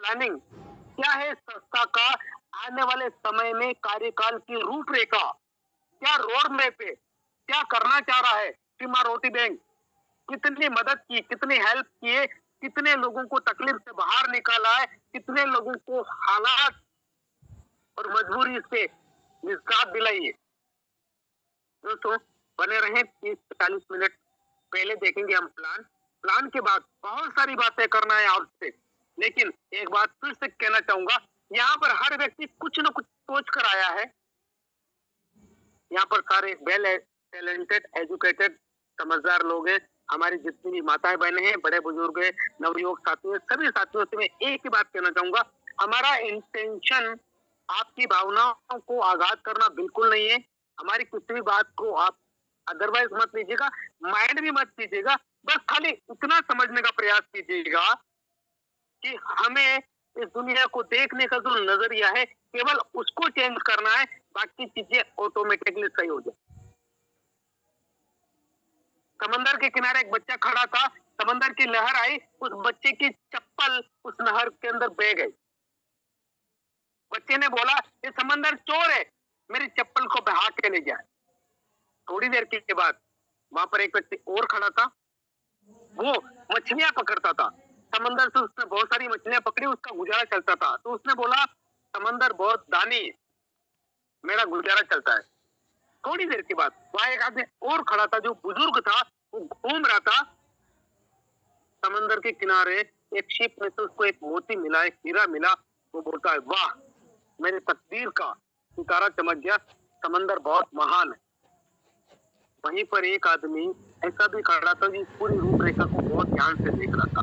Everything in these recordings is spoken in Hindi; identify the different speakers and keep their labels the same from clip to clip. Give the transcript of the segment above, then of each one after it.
Speaker 1: प्लानिंग? क्या है संस्था का आने वाले समय में कार्यकाल की रूपरेखा? क्या रोड मैप है? क्या करना चाह रहा है सीमा रोटी बैंक? कितनी मदद की, कितनी हेल्प किए, कितने लोगों को तकलीफ से बाहर निकाला है, कितने लोगों को हालात और मजबूरी से निजात दिलाई है। दोस्तों बने रहें 30-40 मिनट, पहले देखेंगे हम प्लान के बाद बहुत सारी बातें करना है आपसे। लेकिन एक बात फिर से कहना चाहूंगा, यहाँ पर हर व्यक्ति कुछ न कुछ सोच कर आया है। यहाँ पर सारे वेल टैलेंटेड, एजुकेटेड, समझदार लोग हैं। हमारी जितनी भी माताएं बहनें हैं, बड़े बुजुर्ग हैं, नवयुवक साथी हैं, सभी साथियों से मैं एक ही बात कहना चाहूंगा, हमारा इंटेंशन आपकी भावनाओं को आघात करना बिल्कुल नहीं है। हमारी किसी भी बात को आप अदरवाइज मत लीजिएगा, माइंड भी मत कीजिएगा, बस खाली इतना समझने का प्रयास कीजिएगा कि हमें इस दुनिया को देखने का जो नजरिया है केवल उसको चेंज करना है, बाकी चीजें ऑटोमेटिकली सही हो जाए। समंदर के किनारे एक बच्चा खड़ा था, समंदर की लहर आई, उस बच्चे की चप्पल उस नहर के अंदर बह गई। बच्चे ने बोला ये समंदर चोर है, मेरी चप्पल को बहा के ले जाए। थोड़ी देर के बाद वहां पर एक व्यक्ति और खड़ा था, वो मछलियां पकड़ता था, समंदर से उसने बहुत सारी मछलियां पकड़ी, उसका गुजारा चलता था। तो उसने बोला समंदर बहुत दानी है, मेरा गुजारा चलता है। थोड़ी देर के बाद वहां एक आदमी और खड़ा था जो बुजुर्ग था, वो घूम रहा था समंदर के किनारे, एक शिप में से उसको एक मोती मिला, एक हीरा मिला। वो बोलता है वाह, मेरे तकदीर का सितारा चमक गया, समंदर बहुत महान है। वहीं पर एक आदमी ऐसा भी खड़ा था जिस पूरी रूपरेखा को बहुत ध्यान से देख रहा था।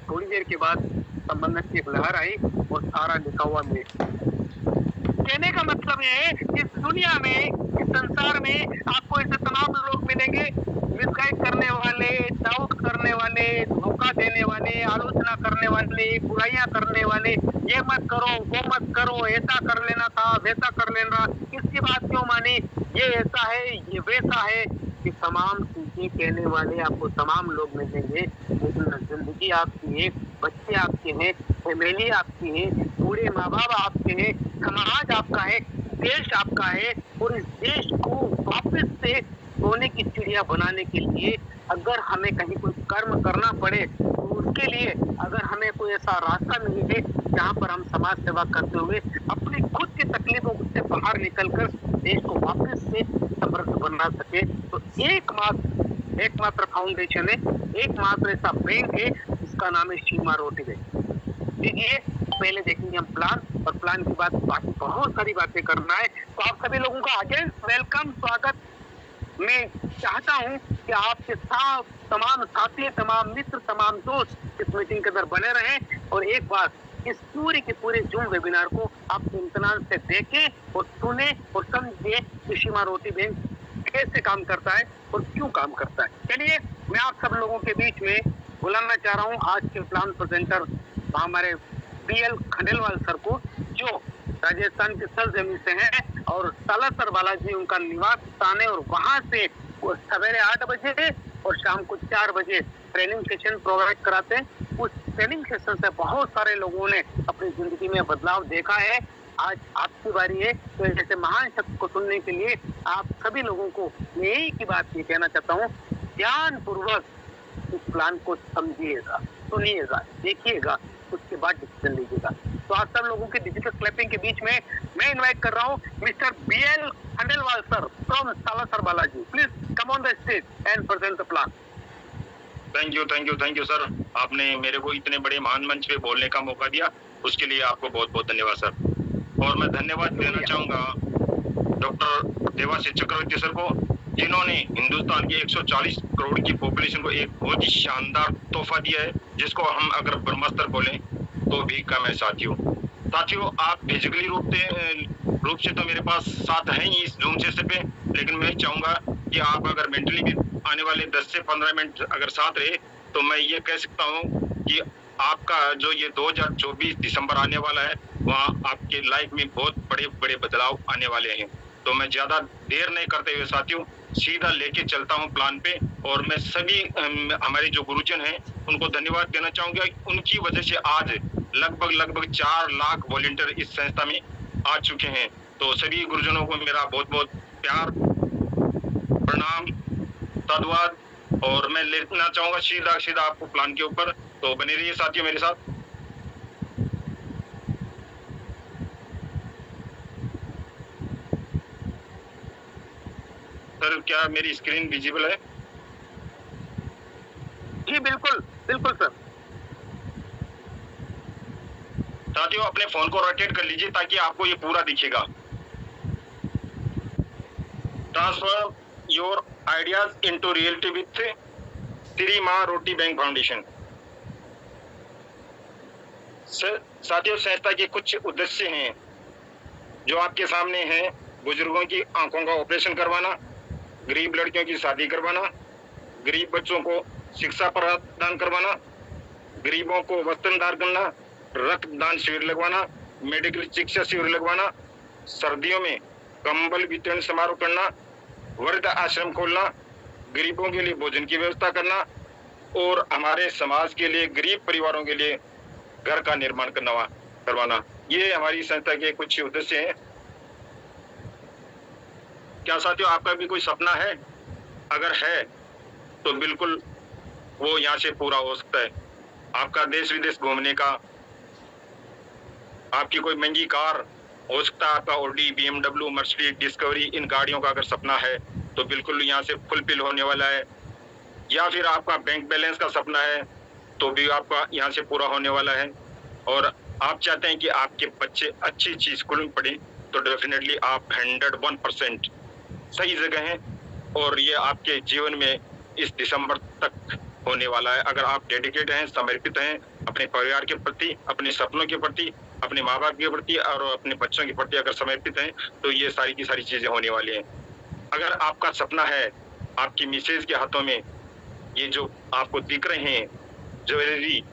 Speaker 1: थोड़ी देर के बाद समंदर की एक लहर आई और सारा लिखा हुआ मिट। कहने का मतलब ये है इस दुनिया में, इस संसार में आपको ऐसे तमाम लोग मिलेंगे, मिसगाइड करने वाले, डाउट करने वाले, धोखा देने वाले, आलोचना करने वाले, बुराइयां करने वाले, ये मत करो, वो मत करो, ऐसा कर लेना था, वैसा कर लेना, किसकी बात क्यों मानी, ये ऐसा है, ये वैसा है, कि तमाम चीजें कहने वाले आपको तमाम लोग मिलेंगे। लेकिन जिंदगी आपकी है, बच्चे आपके हैं, फैमिली आपकी है, पूरे माँ बाप आपके हैं, समाज आपका है, देश आपका है। और इस देश को वापस से सोने की चिड़िया बनाने के लिए अगर हमें कहीं कोई कर्म करना पड़े, तो उसके लिए अगर हमें कोई ऐसा रास्ता मिले जहाँ पर हम समाज सेवा करते हुए अपनी खुद की तकलीफों से बाहर निकलकर देश को वापस से समृद्ध बना सके, तो एकमात्र फाउंडेशन है, एकमात्र ऐसा बैंक है जिसका नाम है सीमा रोटी बैंक। देखिए पहले देखेंगे हम प्लान, और प्लान के बाद बाकी बहुत सारी बातें करना है। तो आप सभी लोगों का अगेन वेलकम, स्वागत। मैं चाहता हूं कि आपके साथ तमाम साथी, तमाम मित्र, तमाम दोस्त इस मीटिंग के अंदर बने रहें और एक बार इस पूरी के पूरे जूम वेबिनार को आप इम्तिनान से देखें और सुने और समझिए कि सीमा रोटी बैंक कैसे काम करता है और क्यों काम करता है। चलिए मैं आप सब लोगों के बीच में बुलाना चाह रहा हूँ आज के प्लान प्रेजेंटर हमारे BL खंडेलवाल सर को, जो राजस्थान के सरजमी से हैं और सालासर बालाजी उनका निवास स्थान है, और वहां से वो सवेरे 8 बजे और शाम को 4 बजे ट्रेनिंग सेशन प्रोवाइड कराते हैं। उस ट्रेनिंग सेशन से बहुत सारे लोगों ने अपनी जिंदगी में बदलाव देखा है। आज आपकी बारी है, तो जैसे महान शब्द को सुनने के लिए आप सभी लोगों को मैं यही की बात ये कहना चाहता हूँ, ध्यान पूर्वक इस प्लान को समझिएगा, सुनिएगा, देखिएगा, उसके बाद डिसीजन लीजिएगा। तो आप सब लोगों के डिजिटल क्लैपिंग के बीच में मैं इनवाइट कर रहा हूँ mister BL Khandelwal sir from Salasar Balaji. Please come on the stage and present the plan.
Speaker 2: Thank you sir, आपने मेरे को इतने बड़े महान मंच पे बोलने का मौका दिया, उसके लिए आपको बहुत बहुत धन्यवाद सर। और मैं धन्यवाद देना चाहूंगा डॉक्टर देवाशीष चक्रवर्ती सर को, जिन्होंने हिंदुस्तान की 140 करोड़ की पॉपुलेशन को एक बहुत ही शानदार तोहफा दिया है, जिसको हम अगर ब्रह्मास्त्र बोलें तो भी कम है। साथियों आप फिजिकली रूप से तो मेरे पास साथ हैं ही इस जूम सेशन पे, लेकिन मैं चाहूंगा कि आप अगर मेंटली भी आने वाले 10 से 15 मिनट अगर साथ रहे, तो मैं ये कह सकता हूँ कि आपका जो ये 2024 दिसंबर आने वाला है, वहाँ आपके लाइफ में बहुत बड़े बड़े बदलाव आने वाले हैं। तो मैं ज्यादा देर नहीं करते हुए साथियों सीधा लेके चलता हूँ प्लान पे, और मैं सभी हमारे जो गुरुजन हैं उनको धन्यवाद देना चाहूंगा। उनकी वजह से आज लगभग 4 लाख वॉलंटियर इस संस्था में आ चुके हैं। तो सभी गुरुजनों को मेरा बहुत बहुत प्यार, प्रणाम, साधुवाद। और मैं लेना चाहूंगा सीधा आपको प्लान के ऊपर, तो बने रहिए साथियों मेरे साथ। सर क्या मेरी स्क्रीन विजिबल है?
Speaker 1: जी बिल्कुल बिल्कुल सर।
Speaker 2: साथियों अपने फोन को रोटेट कर लीजिए ताकि आपको ये पूरा दिखेगा। Transfer your ideas into reality with Shri मां रोटी बैंक फाउंडेशन। साथियों संस्था के कुछ उद्देश्य हैं जो आपके सामने हैं। बुजुर्गों की आंखों का ऑपरेशन करवाना, गरीब लड़कियों की शादी करवाना, गरीब बच्चों को शिक्षा प्रदान करवाना, गरीबों को वस्त्र दान करना, रक्तदान शिविर लगवाना, मेडिकल चिकित्सा शिविर लगवाना, सर्दियों में कंबल वितरण समारोह करना, वृद्ध आश्रम खोलना, गरीबों के लिए भोजन की व्यवस्था करना और हमारे समाज के लिए गरीब परिवारों के लिए घर का निर्माण करवाना। ये हमारी संस्था के कुछ उद्देश्य हैं। क्या साथियों आपका भी कोई सपना है? अगर है तो बिल्कुल वो यहाँ से पूरा हो सकता है। आपका देश विदेश घूमने का, आपकी कोई महंगी कार हो सकता है, आपका ऑडी, BMW, मर्सिडीज, डिस्कवरी, इन गाड़ियों का अगर सपना है तो बिल्कुल यहाँ से फुलफिल होने वाला है। या फिर आपका बैंक बैलेंस का सपना है तो भी आपका यहाँ से पूरा होने वाला है। और आप चाहते हैं कि आपके बच्चे अच्छी स्कूल में पढ़ें तो डेफिनेटली आप 101% सही जगह हैं और ये आपके जीवन में इस दिसंबर तक होने वाला है। अगर आप डेडिकेट हैं, समर्पित हैं अपने परिवार के प्रति, अपने सपनों के प्रति, अपने माँ बाप के प्रति और अपने बच्चों के प्रति अगर समर्पित हैं तो ये सारी की सारी चीजें होने वाली हैं। अगर आपका सपना है आपकी मिसेज के हाथों में ये जो आपको दिख रहे हैं ज्वेलरी,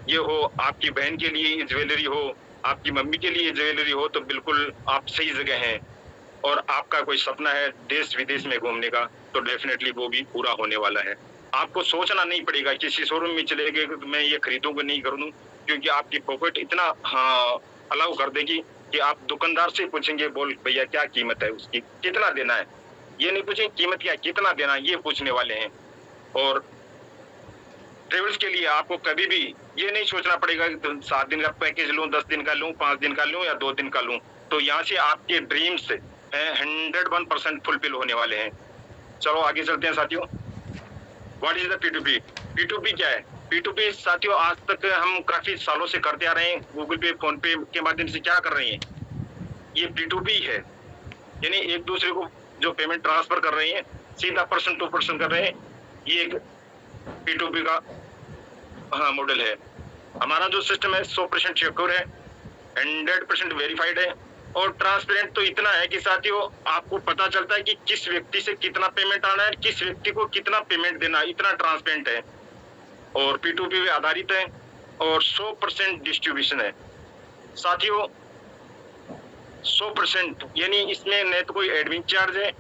Speaker 2: ये हो, आपकी बहन के लिए ये ज्वेलरी हो, आपकी मम्मी के लिए ज्वेलरी हो, तो बिल्कुल आप सही जगह हैं। और आपका कोई सपना है देश विदेश में घूमने का तो डेफिनेटली वो भी पूरा होने वाला है। आपको सोचना नहीं पड़ेगा किसी शोरूम में चले गए तो मैं ये खरीदूंगा नहीं करूँ, क्योंकि आपकी पॉकेट इतना अलाउ कर देगी कि आप दुकानदार से पूछेंगे, बोल भैया क्या कीमत है उसकी, कितना देना है। ये नहीं पूछेंगे कीमत क्या, कितना देना, ये पूछने वाले हैं। और ट्रेवल्स के लिए आपको कभी भी ये नहीं सोचना पड़ेगा कि 7 दिन का पैकेज लूं, 10 दिन का लूं, 5 दिन का लूं या 2 दिन का लूं। तो यहाँ से आपके ड्रीम्स 101% फुलफिल होने वाले हैं। चलो आगे चलते हैं साथियों। What is the P2P? P2P क्या है? P2P साथियों आज तक हम काफी सालों से करते आ रहे हैं। गूगल पे, फोन पे के माध्यम से क्या कर रहे हैं, ये P2P है। यानी एक दूसरे को जो पेमेंट ट्रांसफर कर रहे हैं सीधा पर्सन टू पर्सन कर रहे हैं। ये एक P2P का मॉडल है। हमारा जो सिस्टम है 100% सिक्योर है, 100% वेरीफाइड है और ट्रांसपेरेंट तो इतना है कि साथियों आपको पता चलता है कि किस व्यक्ति से कितना पेमेंट आना है, किस व्यक्ति को कितना पेमेंट देना, इतना ट्रांसपेरेंट है। और P2P पे आधारित है और 100% डिस्ट्रीब्यूशन है साथियों। 100% यानी इसमें न तो कोई एडमिन चार्ज है,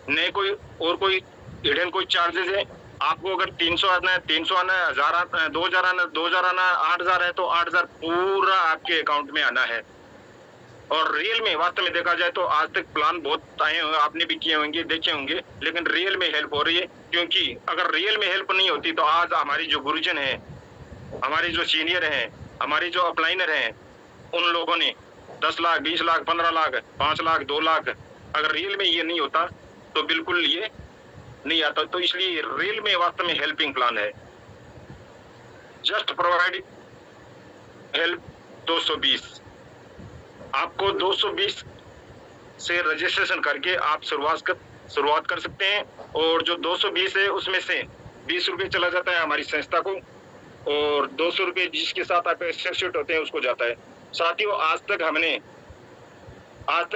Speaker 2: न कोई और कोई हिडन कोई चार्जेस है। आपको अगर 300 आना है 300 आना है, 1000 आना है 2000 आना है 2000 आना है, 8000 है तो 8000 पूरा आपके अकाउंट में आना है। और रियल में वास्तव में देखा जाए तो आज तक प्लान बहुत आए होंगे, आपने भी किए होंगे, देखे होंगे, लेकिन रियल में हेल्प हो रही है। क्योंकि अगर रियल में हेल्प नहीं होती तो आज हमारी जो गुरुजन है, हमारे जो सीनियर हैं, हमारे जो अपलाइनर हैं, उन लोगों ने 10 लाख 20 लाख 15 लाख 5 लाख 2 लाख, अगर रियल में ये नहीं होता तो बिल्कुल ये नहीं आता। तो इसलिए रियल में वास्तव में हेल्पिंग प्लान है। जस्ट प्रोवाइड हेल्प 220, आपको 220 से रजिस्ट्रेशन करके आप शुरुआत कर सकते हैं। और जो 220 है उसमें से 20 रुपये चला जाता है हमारी संस्था को और 200 रुपये जिसके साथ आप एसोसिएट होते हैं उसको जाता है। साथियों आज तक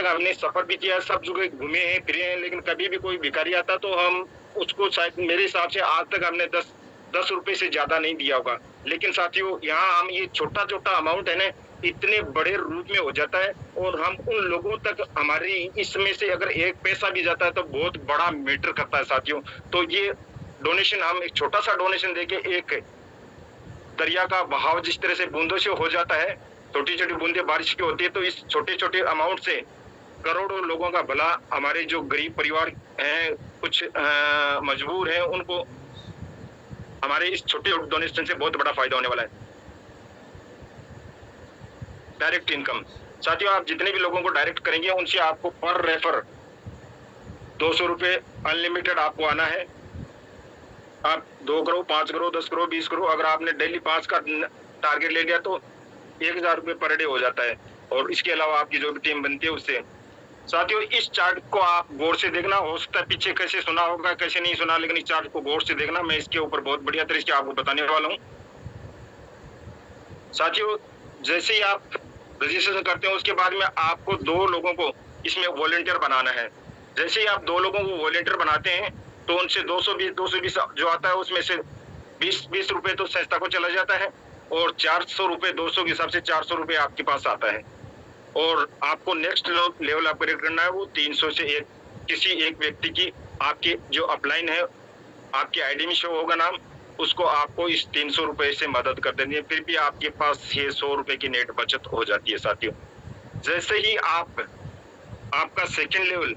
Speaker 2: हमने सफर भी किया, सब जगह घूमे हैं, फिरे हैं, लेकिन कभी भी कोई भिखारी आता तो हम उसको शायद मेरे हिसाब से आज तक हमने 10 रुपए से ज्यादा नहीं दिया होगा। लेकिन साथियों यहाँ हम ये छोटा अमाउंट है ना, इतने बड़े रूप में हो जाता है और हम उन लोगों तक हमारी इसमें से अगर एक पैसा भी जाता है तो बहुत बड़ा मैटर करता है साथियों। तो ये डोनेशन हम एक छोटा सा डोनेशन देके एक दरिया का बहाव जिस तरह से बूंदों से हो जाता है, छोटी छोटी बूंदे बारिश की होती है, तो इस छोटे छोटे अमाउंट से करोड़ों लोगों का भला, हमारे जो गरीब परिवार हैं, कुछ मजबूर हैं, उनको हमारे इस छोटे डोनेशन से बहुत बड़ा फायदा होने वाला है। डायरेक्ट इनकम, साथियों आप जितने भी लोगों को डायरेक्ट करेंगे उनसे आपको पर रेफर 200 रुपये अनलिमिटेड आपको आना है। आप 2 करो, 5 करो, 10 करो, 20 करो, अगर आपने डेली 5 का टारगेट ले लिया तो 1000 रुपये पर डे हो जाता है। और इसके अलावा आपकी जो भी टीम बनती है उससे। साथियों इस चार्ट को आप गौर से देखना, हो सकता है पीछे कैसे सुना होगा कैसे नहीं सुना, लेकिन इस चार्ट को गौर से देखना, मैं इसके ऊपर बहुत बढ़िया तरीके से आपको बताने वाला हूँ। साथियों जैसे ही आप रजिस्ट्रेशन करते हैं उसके बाद में आपको 2 लोगों को इसमें वॉलंटियर बनाना है। जैसे ही आप 2 लोगों को वॉलंटियर बनाते हैं तो उनसे 220 जो आता है उसमें से 20 रुपए तो संस्था को चला जाता है और 400 रुपए 200 के हिसाब से 400 रुपए आपके पास आता है। और आपको नेक्स्ट लेवल अपग्रेड करना है, वो 300 से किसी एक व्यक्ति की आपकी जो अपलाइन है, आपकी आईडी में शो होगा नाम, उसको आपको इस 300 रुपए से मदद कर देनी है। फिर भी आपके पास 600 रुपए की नेट बचत हो जाती है। साथियों जैसे ही आपका सेकेंड लेवल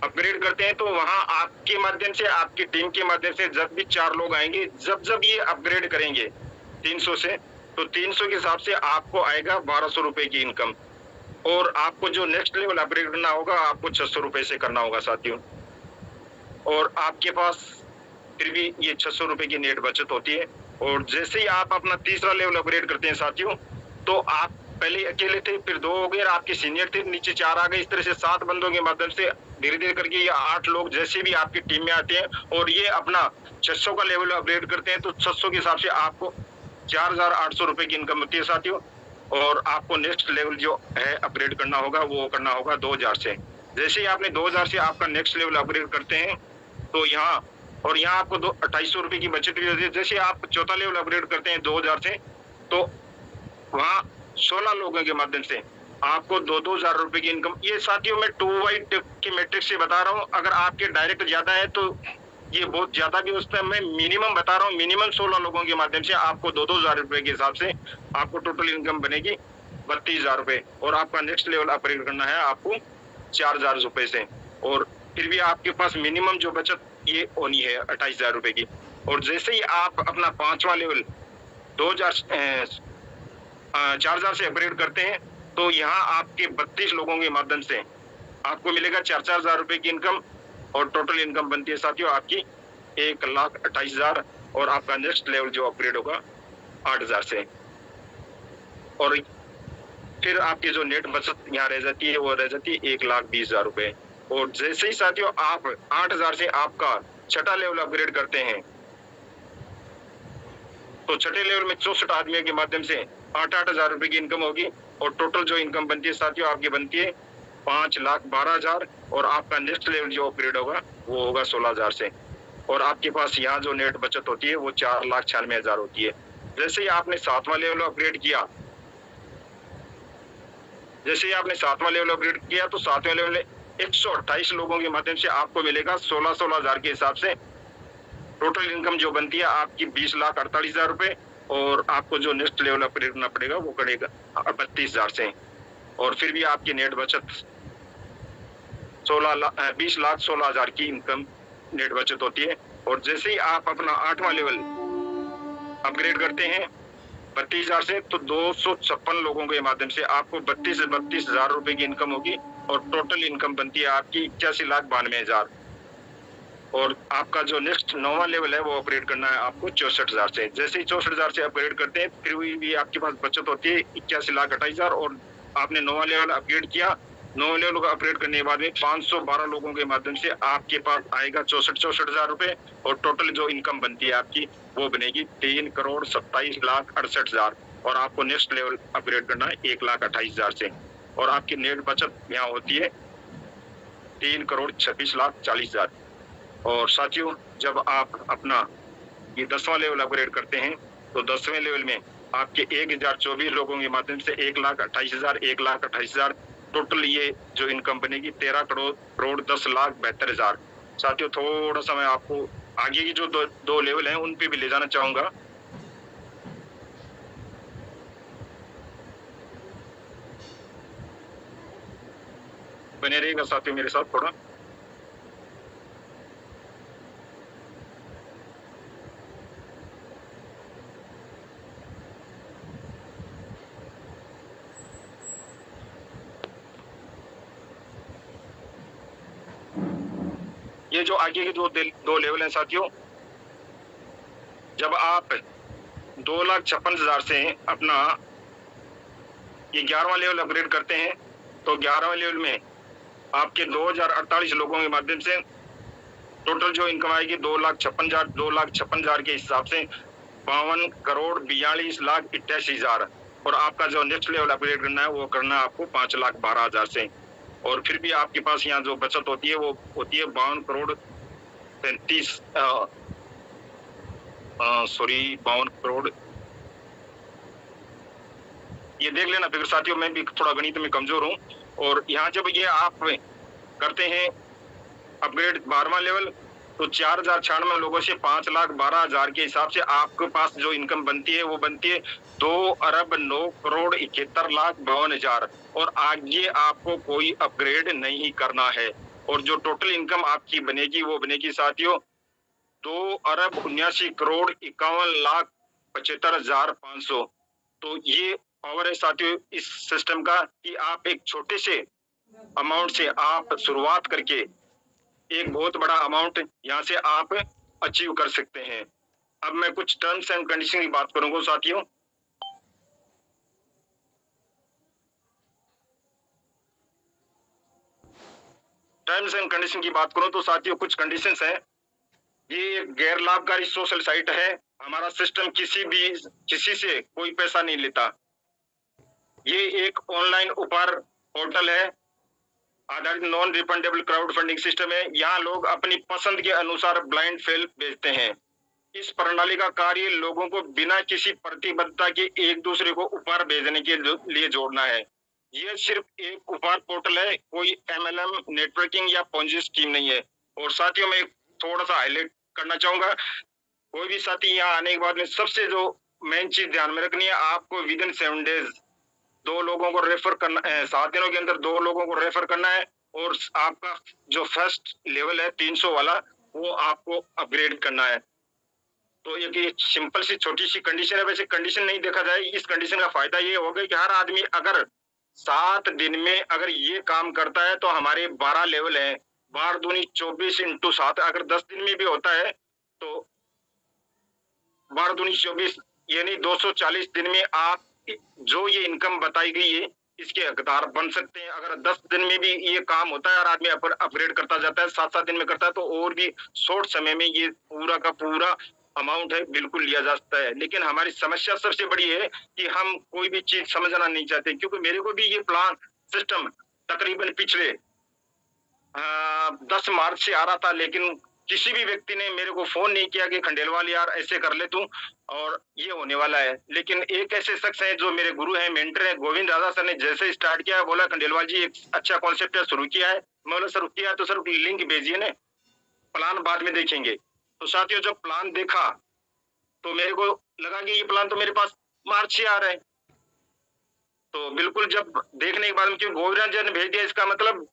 Speaker 2: अपग्रेड करते हैं तो वहां आपके माध्यम से, आपकी टीम के माध्यम से जब भी 4 लोग आएंगे, जब ये अपग्रेड करेंगे 300 से, तो 300 के हिसाब से आपको आएगा 1200 रुपए की इनकम। और आपको जो नेक्स्ट लेवल अपग्रेड करना होगा आपको 600 रुपए से करना होगा साथियों। और आपके पास फिर भी ये 600 रुपए की नेट बचत होती है। और जैसे ही आप अपना तीसरा लेवल अपग्रेड करते हैं साथियों, तो आप पहले अकेले थे, फिर 2 हो गए, आपके सीनियर थे, नीचे 4 आ गए, इस तरह से 7 बंदों के माध्यम से धीरे धीरे करके ये 8 लोग जैसे भी आपकी टीम में आते हैं और ये अपना 600 का लेवल अपग्रेड करते हैं, तो 600 के हिसाब से आपको 4800 रुपए की इनकम होती है साथियों। और आपको नेक्स्ट लेवल जो है अपग्रेड करना होगा वो करना होगा 2000 से। जैसे ही आपने 2000 से आपका नेक्स्ट लेवल अपग्रेड करते हैं तो यहाँ आपको 2800 रुपए की बचत भी होती है। जैसे आप चौथा लेवल अपग्रेड करते हैं 2000 से, तो वहाँ 16 लोगों के माध्यम से आपको 2-2000 रुपए की इनकम। ये साथियों मैं 2 की मैट्रिक्स से बता रहा हूँ, अगर आपके डायरेक्ट ज्यादा है तो ये बहुत ज्यादा भी होता है, मैं मिनिमम बता रहा हूँ। मिनिमम 16 लोगों के माध्यम से आपको 2-2000 रुपए के हिसाब से आपको टोटल इनकम बनेगी 32000 रुपए। और आपका नेक्स्ट लेवल अपग्रेड करना है आपको 4000 रुपए से। और फिर भी आपके पास मिनिमम जो बचत ये होनी है 28000 रुपए की। और जैसे ही आप अपना 5वां लेवल 4000 से अपग्रेड करते हैं तो यहाँ आपके 32 लोगों के माध्यम से आपको मिलेगा 4000 रुपए की इनकम। और टोटल इनकम बनती है साथियों आपकी 1,28,000। और आपका नेक्स्ट लेवल जो अपग्रेड होगा 8000 से। और फिर आपकी जो नेट बचत यहाँ रह जाती है वो रह जाती है 1,20,000 रुपए। और जैसे ही साथियों आप 8000 से आपका छठा लेवल अपग्रेड करते हैं तो छठे लेवल में 64 आदमियों के माध्यम से 8,000 रुपए की इनकम होगी। और टोटल जो इनकम बनती है साथियों आपकी बनती है 5,12,000। और आपका नेक्स्ट लेवल जो अपग्रेड होगा वो होगा 16,000 से। और आपके पास यहाँ जो नेट बचत होती है वो 4,96,000 होती है। जैसे ही आपने 7वां लेवल अपग्रेड किया, जैसे ही आपने 7वां लेवल अपग्रेड किया तो 7वें लेवल में 128 लोगों के माध्यम से आपको मिलेगा 16,000 के हिसाब से। टोटल इनकम जो बनती है आपकी 20,48,000 रुपए। और आपको जो नेक्स्ट लेवल अपग्रेड करना पड़ेगा वो करेगा 32,000 से। और फिर भी आपकी नेट बचत 20,16,000 की इनकम नेट बचत होती है। और जैसे ही आप अपना 8वां लेवल अपग्रेड करते हैं 32,000 से, तो 256 लोगों के माध्यम से आपको 32,000 रुपए की इनकम होगी। और टोटल इनकम बनती है आपकी 81,92,000। और आपका जो नेक्स्ट 9वां लेवल है वो अपग्रेड करना है आपको 64,000 से। जैसे ही 64,000 से अपग्रेड करते हैं फिर भी आपके पास बचत होती है 81,28,000। और आपने 9वां लेवल अपग्रेड किया, 9वें लेवल को अपग्रेड करने के बाद में 512 लोगों के माध्यम से आपके पास आएगा 64,000 रुपए। और टोटल जो इनकम बनती है आपकी वो बनेगी 3,27,68,000। और आपको नेक्स्ट लेवल अपग्रेड करना है 1,28,000 से। और आपकी नेट बचत यहाँ होती है 3,26,40,000। और साथियों जब आप अपना ये 10वां लेवल अपग्रेड करते हैं तो 10वें लेवल में आपके 1,024 लोगों के माध्यम से 1,28,000 टोटल ये जो इनकम बनेगी 13,10,72,000। साथियों थोड़ा सा मैं आपको आगे की जो दो लेवल हैं उन पे भी ले जाना चाहूंगा। बने रहिएगा साथियों मेरे साथ थोड़ा। ये जो आगे के दो लेवल हैं साथियों, जब आप 2,56,000 से अपना ये 11वां लेवल अपग्रेड करते हैं तो 11वें लेवल में आपके 2048 लोगों के माध्यम से टोटल जो इनकम आएगी 2,56,000 के हिसाब से 52,42,88,000। और आपका जो नेक्स्ट लेवल अपग्रेड करना है वो करना है आपको 5,12,000 से। और फिर भी आपके पास यहाँ जो बचत होती है वो होती है 52,35 ये देख लेना फिर साथियों, मैं भी थोड़ा गणित में कमजोर हूँ। और यहाँ जब ये आप करते हैं अपग्रेड 12वां लेवल तो 4,096 लोगों से 5,12,000 के हिसाब से आपके पास जो इनकम बनती है वो बनती है 2,09,71,52,000। और आगे आपको कोई अपग्रेड नहीं करना है। और जो टोटल इनकम आपकी बनेगी वो बनेगी साथियों 2,79,51,75,500। तो ये पावर है साथियों इस सिस्टम का कि आप एक छोटे से अमाउंट से आप शुरुआत करके एक बहुत बड़ा अमाउंट यहाँ से आप अचीव कर सकते हैं। अब मैं कुछ टर्म्स एंड कंडीशन की बात करूंगा साथियों। टर्म्स एंड कंडीशन की बात करूं तो साथियों कुछ कंडीशंस हैं। ये एक गैर लाभकारी सोशल साइट है। हमारा सिस्टम किसी से कोई पैसा नहीं लेता। ये एक ऑनलाइन उपहार पोर्टल है आधारित non refundable crowd funding system है। यहाँ लोग अपनी पसंद के अनुसार ब्लाइंड फेल भेजते हैं। इस प्रणाली का कार्य लोगों को बिना किसी प्रतिबद्धता के एक दूसरे को उपहार भेजने के लिए जोड़ना है। यह सिर्फ एक उपहार पोर्टल है, कोई MLM नेटवर्किंग या पोंजी स्कीम नहीं है। और साथियों मैं थोड़ा सा हाईलाइट करना चाहूंगा, कोई भी साथी यहाँ आने के बाद में सबसे जो मेन चीज ध्यान में रखनी है, आपको विद इन 7 डेज 2 लोगों को रेफर करना है, 7 दिनों के अंदर 2 लोगों को रेफर करना है। और आपका जो फर्स्ट लेवल है 300 वाला वो आपको अपग्रेड करना है। तो ये सिंपल सी छोटी सी कंडीशन है। वैसे कंडीशन नहीं देखा जाए, इस कंडीशन का फायदा ये होगा कि हर आदमी अगर 7 दिन में अगर ये काम करता है तो हमारे 12 लेवल है, 12 दूनी 24 × 7, अगर 10 दिन में भी होता है तो 12 दूनी 24 यानी 240 दिन में आप जो ये इनकम बताई गई है इसके हकदार बन सकते हैं। अगर 10 दिन में भी ये काम होता है और आदमी अपग्रेड करता जाता है, 7-7 दिन में करता है, तो और भी शॉर्ट समय में ये पूरा का पूरा अमाउंट है बिल्कुल लिया जा सकता है। लेकिन हमारी समस्या सबसे बड़ी है कि हम कोई भी चीज समझना नहीं चाहते। क्योंकि मेरे को भी ये प्लान सिस्टम तकरीबन पिछले 10 मार्च से आ रहा था, लेकिन किसी भी व्यक्ति ने मेरे को फोन नहीं किया कि खंडेलवाल यार ऐसे कर ले तू और ये होने वाला है। लेकिन एक ऐसे शख्स है जो मेरे गुरु हैं, मेंटर हैं, गोविंद राजा सर ने जैसे स्टार्ट किया बोला खंडेलवाल जी एक अच्छा कॉन्सेप्ट है, शुरू किया है। मैं बोला शुरू किया तो सर लिंक भेजिए ना, प्लान बाद में देखेंगे। तो साथियों जब प्लान देखा तो मेरे को लगा कि ये प्लान तो मेरे पास मार्च से आ रहा है। तो बिल्कुल जब देखने के बाद में क्योंकि गोविंद राजा ने भेज दिया इसका मतलब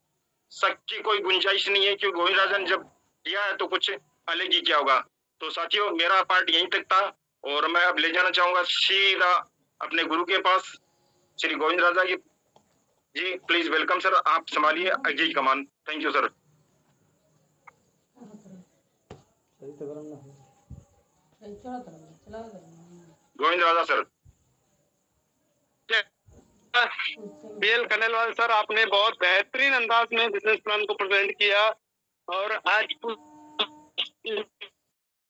Speaker 2: शक की कोई गुंजाइश नहीं है, क्योंकि गोविंद राजा ने जब किया है तो कुछ अलग ही क्या होगा। तो साथियों मेरा पार्ट यहीं तक था और मैं अब ले जाना चाहूंगा सीधा अपने गुरु के पास, Shri Govind Raja ji please welcome sir, आप संभालिए आगे की कमान। Thank you sir. Govind Raja sir.
Speaker 1: BL Khandelwal sir, आपने बहुत बेहतरीन अंदाज में बिजनेस प्लान को प्रेजेंट किया और आज